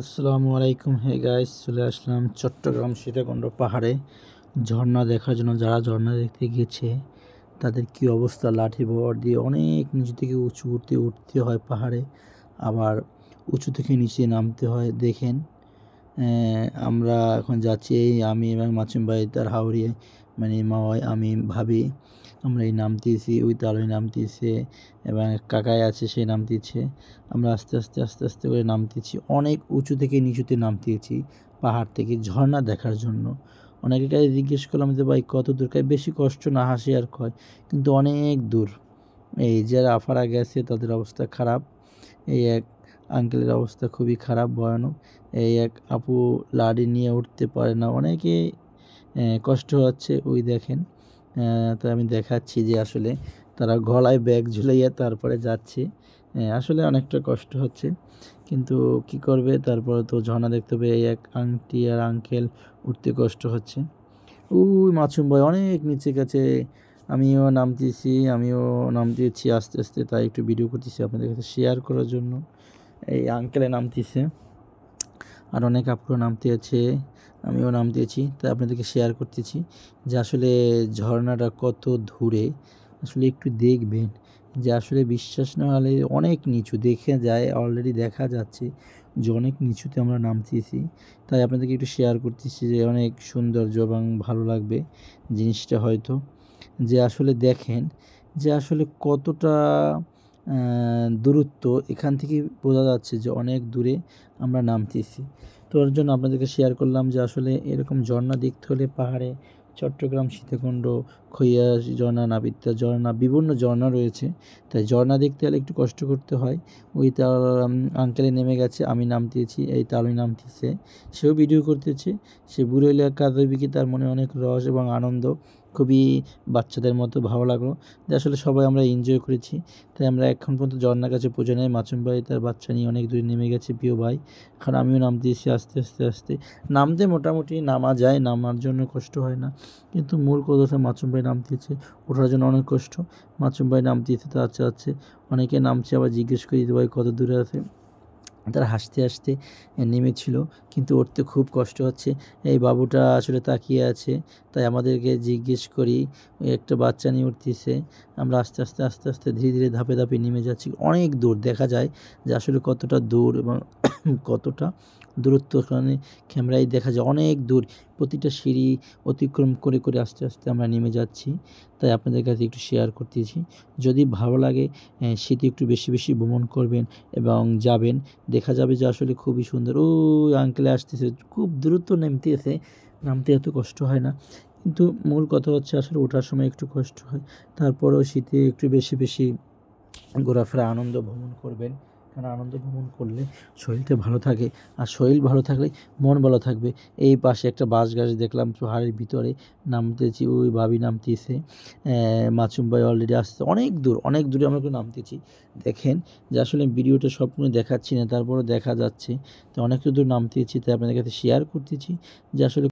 আসসালামু আলাইকুম। Hey guys, চলে আসলাম চট্টগ্রাম সীতাকুণ্ড পাহাড়ে ঝর্ণা দেখার জন্য। যারা ঝর্ণা দেখতে গেছে তাদের কি অবস্থা, লাঠি ভর দিয়ে অনেক নিচু থেকে উঁচু উঠতে হয় পাহাড়ে, আবার উঁচু থেকে নিচে নামতে হয়। দেখেন, আমরা এখন যাচ্ছি, এই আমি এবং মাসুম ভাই তার হাওড়িয়ে মানে মাওয়ায় আমি ভাবি আমরা এই নামতেছি, ওই তালই নামতেছে এবং কাকাই আছে সে নামতেছে। আমরা আস্তে আস্তে আস্তে আস্তে করে নামতেছি, অনেক উঁচু থেকে নিচুতে নামতেছি পাহাড় থেকে ঝর্ণা দেখার জন্য। অনেকের কাছে জিজ্ঞেস করলাম যে ভাই কত দূর, বেশি কষ্ট না, হাসি আর কয়, কিন্তু অনেক দূর। এই যারা আফারা গেছে তাদের অবস্থা খারাপ, এই এক আঙ্কেলের অবস্থা খুবই খারাপ, ভয়ানক। এই এক আপু লাডি নিয়ে উঠতে পারে না, অনেকে কষ্ট হচ্ছে। ওই দেখেন, তো আমি দেখাচ্ছি যে আসলে তারা গলায় ব্যাগ ঝুলাইয়া তারপরে যাচ্ছে। আসলে অনেকটা কষ্ট হচ্ছে, কিন্তু কি করবে, তারপরে তো ঝর্ণা দেখতে হবে। এই এক আন্টি আর আঙ্কেল উঠতে কষ্ট হচ্ছে। ওই মাসুম ভাই অনেক নিচে গেছে, আমিও নামতেছি আস্তে আস্তে, তাই একটু ভিডিও করতেছি আপনাদের কাছে শেয়ার করার জন্য। এই আঙ্কেলে নামতেছে, আর অনেক আপুরা নামতে আছে, আমিও নামতেছি, তাই আপনাদেরকে শেয়ার করতেছি যে আসলে ঝর্ণাটা কত দূরে। আসলে একটু দেখবেন যে আসলে বিশ্বাস না হলে অনেক নিচু দেখে যায়, অলরেডি দেখা যাচ্ছে যে অনেক নিচুতে আমরা নামতেছি। তাই আপনাদেরকে একটু শেয়ার করতেছি যে অনেক সৌন্দর্য এবং ভালো লাগবে জিনিসটা হয়তো, যে আসলে দেখেন যে আসলে কতটা দূরত্ব এখান থেকে বোঝা যাচ্ছে যে অনেক দূরে আমরা নামতেছি। তো ওর জন্য আপনাদেরকে শেয়ার করলাম যে আসলে এরকম ঝর্ণা দেখতে হলে পাহাড়ে চট্টগ্রাম সীতাকুণ্ড, খইয়া ঝর্ণা, নাবিত্যা ঝর্ণা, বিভিন্ন ঝর্ণা রয়েছে। তাই ঝর্ণা দেখতে হলে একটু কষ্ট করতে হয়। ওই তার আঙ্কেলে নেমে গেছে, আমি নামতেছি, এই তালুই নামতেছে, সেও ভিডিও করতেছে। সে বুড়ো হলে কাজ হইবে কি, তার মনে অনেক রস এবং আনন্দ, খুবই বাচ্চাদের মতো ভালো লাগলো যে আসলে সবাই আমরা এনজয় করেছি। তাই আমরা এখন পর্যন্ত ঝর্ণার কাছে পৌঁছে নেই। মাসুম ভাই তার বাচ্চা নিয়ে অনেক দূরে নেমে গেছে, প্রিয় ভাই। এখন আমিও নামতেছি আস্তে আস্তে আস্তে। নামতে মোটামুটি নামা যায়, নামার জন্য কষ্ট হয় না, কিন্তু মূল কথা মাসুম ভাই নামতেছে, ওঠার জন্য অনেক কষ্ট। মাসুম ভাই নামতেছে, তো আচ্ছা আছে, অনেকে নামছে, আবার জিজ্ঞেস করি ভাই কত দূরে আছে, তারা হাসতে হাসতে নেমেছিল, কিন্তু উঠতে খুব কষ্ট হচ্ছে। এই বাবুটা আসলে তাকিয়ে আছে, তাই আমাদেরকে জিজ্ঞেস করি, ওই একটা বাচ্চা নিয়ে উঠতেছে। আমরা আস্তে আস্তে আস্তে আস্তে ধীরে ধীরে ধাপে ধাপে নেমে যাচ্ছি। অনেক দূর দেখা যায় যে আসলে কতটা দূর এবং কতটা দূরত্ব, কারণে ক্যামেরায় দেখা যায় অনেক দূর। প্রতিটা সিঁড়ি অতিক্রম করে করে আস্তে আস্তে আমরা নেমে যাচ্ছি। তাই আপনাদের কাছে একটু শেয়ার করতেছি। যদি ভালো লাগে, শীতে একটু বেশি বেশি ভ্রমণ করবেন এবং যাবেন, দেখা যাবে যে আসলে খুবই সুন্দর। ওই আঙ্কেলে আসতেছে, খুব দ্রুত নামতেছে, নামতে এত কষ্ট হয় না, কিন্তু মূল কথা হচ্ছে আসলে ওঠার সময় একটু কষ্ট হয়। তারপরেও শীতে একটু বেশি বেশি ঘোরাফেরা, আনন্দ ভ্রমণ করবেন, কারণ আনন্দ ভ্রমণ করলে শরীরটা ভালো থাকে, আর শরীর ভালো থাকলে মন ভালো থাকবে। এই পাশে একটা বাঁশ গাছ দেখলাম পাহাড়ের ভিতরে, নামতেছি, ওই ভাবি নামতেছে, মাসুম ভাই অলরেডি আসছে। অনেক দূর, অনেক দূরে আমরা নামতেছি। দেখেন যে আসলে ভিডিওটা সম্পূর্ণ দেখাচ্ছি না, তারপরে দেখা যাচ্ছে তো অনেক দূর নামতেছি, তাই আপনাদের কাছে শেয়ার করতেছি যে আসলে